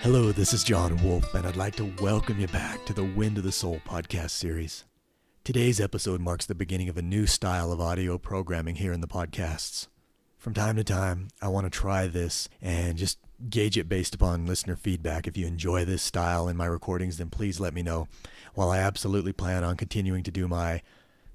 Hello, this is John Wolf, and I'd like to welcome you back to the Wind of the Soul podcast series. Today's episode marks the beginning of a new style of audio programming here in the podcasts. From time to time, I want to try this and just gauge it based upon listener feedback. If you enjoy this style in my recordings, then please let me know. While I absolutely plan on continuing to do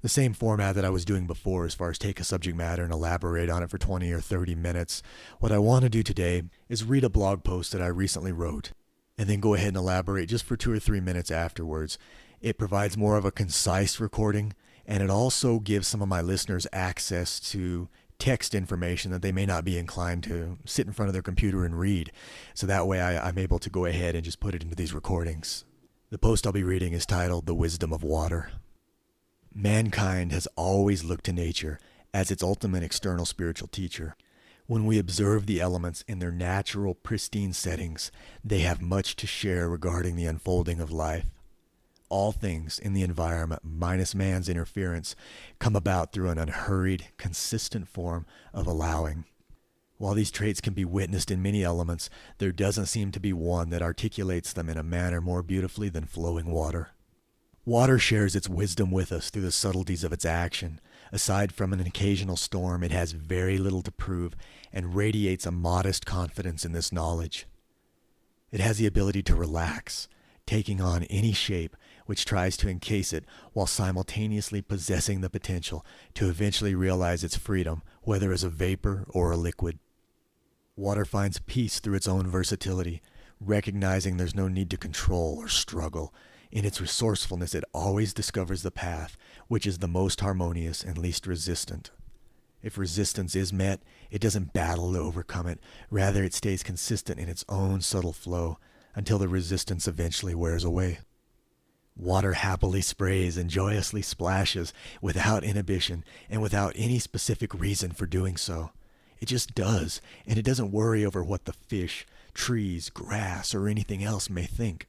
the same format that I was doing before, as far as take a subject matter and elaborate on it for 20 or 30 minutes, what I want to do today is read a blog post that I recently wrote and then go ahead and elaborate just for 2 or 3 minutes afterwards. It provides more of a concise recording, and it also gives some of my listeners access to text information that they may not be inclined to sit in front of their computer and read. So that way I'm able to go ahead and just put it into these recordings. The post I'll be reading is titled "The Wisdom of Water." Mankind has always looked to nature as its ultimate external spiritual teacher. When we observe the elements in their natural, pristine settings, they have much to share regarding the unfolding of life. All things in the environment, minus man's interference, come about through an unhurried, consistent form of allowing. While these traits can be witnessed in many elements, there doesn't seem to be one that articulates them in a manner more beautifully than flowing water. Water shares its wisdom with us through the subtleties of its action. Aside from an occasional storm, it has very little to prove and radiates a modest confidence in this knowledge. It has the ability to relax, taking on any shape which tries to encase it, while simultaneously possessing the potential to eventually realize its freedom, whether as a vapor or a liquid. Water finds peace through its own versatility, recognizing there's no need to control or struggle. In its resourcefulness, it always discovers the path which is the most harmonious and least resistant. If resistance is met, it doesn't battle to overcome it. Rather, it stays consistent in its own subtle flow until the resistance eventually wears away. Water happily sprays and joyously splashes without inhibition and without any specific reason for doing so. It just does, and it doesn't worry over what the fish, trees, grass, or anything else may think.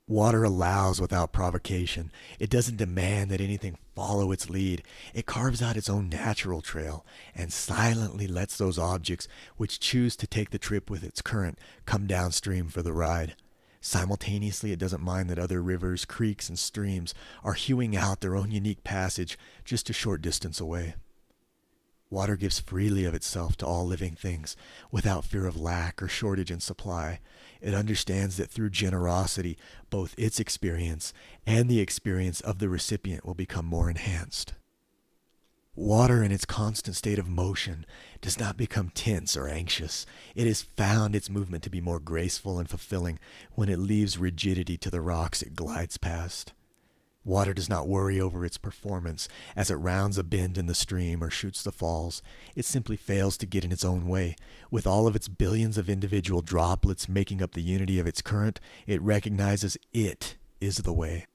Water allows without provocation. It doesn't demand that anything follow its lead. It carves out its own natural trail and silently lets those objects which choose to take the trip with its current come downstream for the ride. Simultaneously, it doesn't mind that other rivers, creeks, and streams are hewing out their own unique passage just a short distance away. Water gives freely of itself to all living things, without fear of lack or shortage in supply. It understands that through generosity, both its experience and the experience of the recipient will become more enhanced. Water, in its constant state of motion, does not become tense or anxious. It has found its movement to be more graceful and fulfilling when it leaves rigidity to the rocks it glides past. Water does not worry over its performance as it rounds a bend in the stream or shoots the falls. It simply fails to get in its own way. With all of its billions of individual droplets making up the unity of its current, it recognizes it is the way.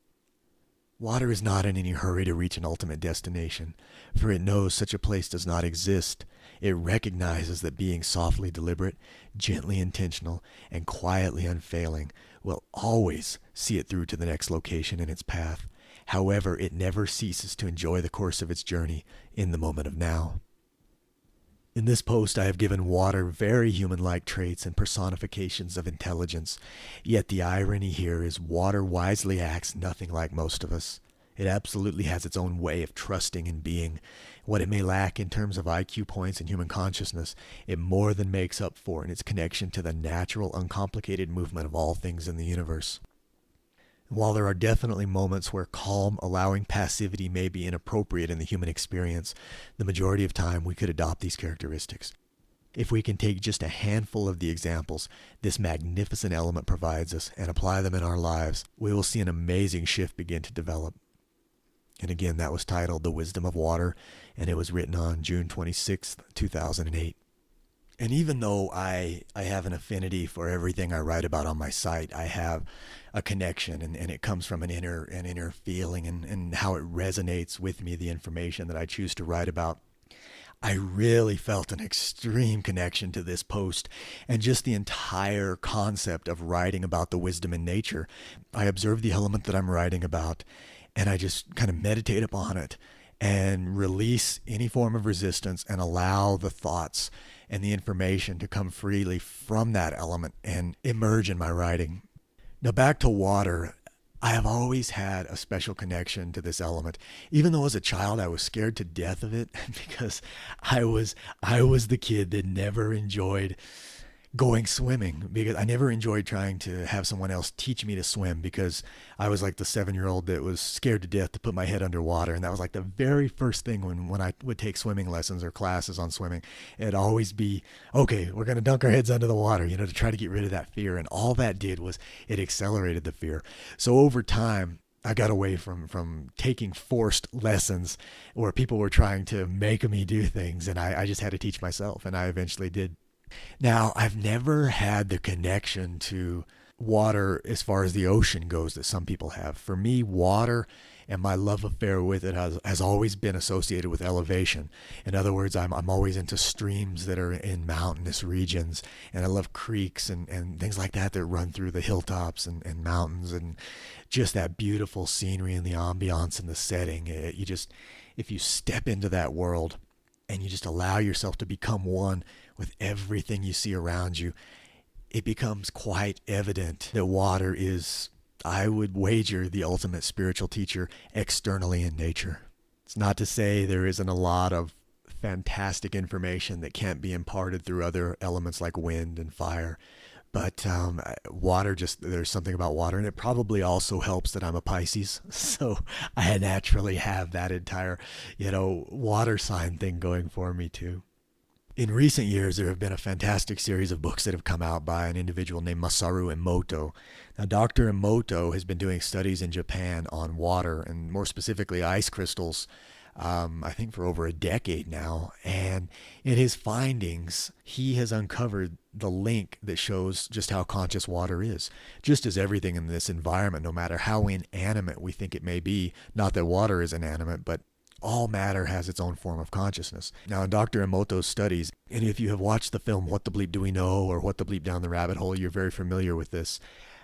Water is not in any hurry to reach an ultimate destination, for it knows such a place does not exist. It recognizes that being softly deliberate, gently intentional, and quietly unfailing will always see it through to the next location in its path. However, it never ceases to enjoy the course of its journey in the moment of now. In this post, I have given water very human-like traits and personifications of intelligence. Yet the irony here is water wisely acts nothing like most of us. It absolutely has its own way of trusting and being. What it may lack in terms of IQ points and human consciousness, it more than makes up for in its connection to the natural, uncomplicated movement of all things in the universe. While there are definitely moments where calm, allowing passivity may be inappropriate in the human experience, the majority of time we could adopt these characteristics. If we can take just a handful of the examples this magnificent element provides us and apply them in our lives, we will see an amazing shift begin to develop. And again, that was titled "The Wisdom of Water," and it was written on June 26th, 2008. And even though I have an affinity for everything I write about on my site, I have a connection, and it comes from an inner feeling and how it resonates with me, the information that I choose to write about. I really felt an extreme connection to this post and just the entire concept of writing about the wisdom in nature. I observe the element that I'm writing about, and I just kind of meditate upon it and release any form of resistance and allow the thoughts and the information to come freely from that element and emerge in my writing. Now back to water. I have always had a special connection to this element, even though as a child I was scared to death of it because I was the kid that never enjoyed going swimming, because I never enjoyed trying to have someone else teach me to swim, because I was like the 7-year-old that was scared to death to put my head underwater. And that was like the very first thing when I would take swimming lessons or classes on swimming. It'd always be, okay, we're going to dunk our heads under the water, to try to get rid of that fear. And all that did was it accelerated the fear. So over time, I got away from taking forced lessons where people were trying to make me do things. And I just had to teach myself, and I eventually did. Now, I've never had the connection to water as far as the ocean goes that some people have. For me, water and my love affair with it has always been associated with elevation. In other words, I'm always into streams that are in mountainous regions, and I love creeks and things like that run through the hilltops and mountains, and just that beautiful scenery and the ambiance and the setting. If you step into that world and you just allow yourself to become one with everything you see around you, it becomes quite evident that water is, I would wager, the ultimate spiritual teacher externally in nature. It's not to say there isn't a lot of fantastic information that can't be imparted through other elements like wind and fire. But water, there's something about water, and it probably also helps that I'm a Pisces. So I naturally have that entire, water sign thing going for me too. In recent years, there have been a fantastic series of books that have come out by an individual named Masaru Emoto. Now, Dr. Emoto has been doing studies in Japan on water, and more specifically ice crystals, I think for over a decade now. And in his findings, he has uncovered the link that shows just how conscious water is. Just as everything in this environment, no matter how inanimate we think it may be, not that water is inanimate, but all matter has its own form of consciousness. Now, in Dr. Emoto's studies, and if you have watched the film What the Bleep Do We Know, or What the Bleep Down the Rabbit Hole, you're very familiar with this.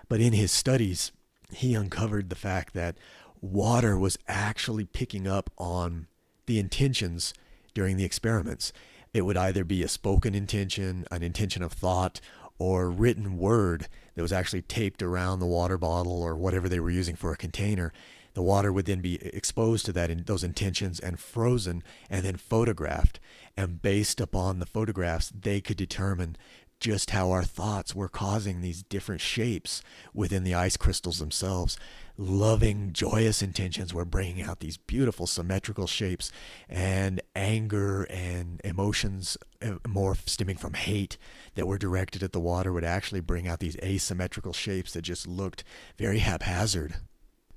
But in his studies, he uncovered the fact that water was actually picking up on the intentions during the experiments. It would either be a spoken intention, an intention of thought, or written word that was actually taped around the water bottle or whatever they were using for a container. The water would then be exposed to those intentions and frozen and then photographed. And based upon the photographs, they could determine just how our thoughts were causing these different shapes within the ice crystals themselves. Loving, joyous intentions were bringing out these beautiful symmetrical shapes, and anger and emotions more stemming from hate that were directed at the water would actually bring out these asymmetrical shapes that just looked very haphazard.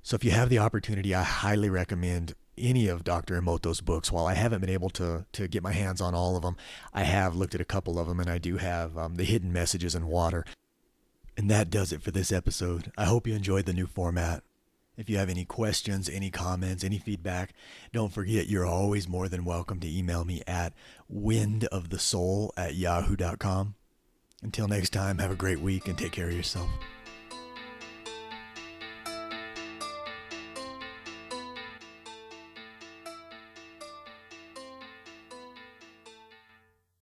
So if you have the opportunity, I highly recommend any of Dr. Emoto's books. While I haven't been able to get my hands on all of them, I have looked at a couple of them, and I do have The Hidden Messages in Water. And that does it for this episode. I hope you enjoyed the new format. If you have any questions, any comments, any feedback, don't forget you're always more than welcome to email me at windofthesoul@yahoo.com. Until next time, have a great week and take care of yourself.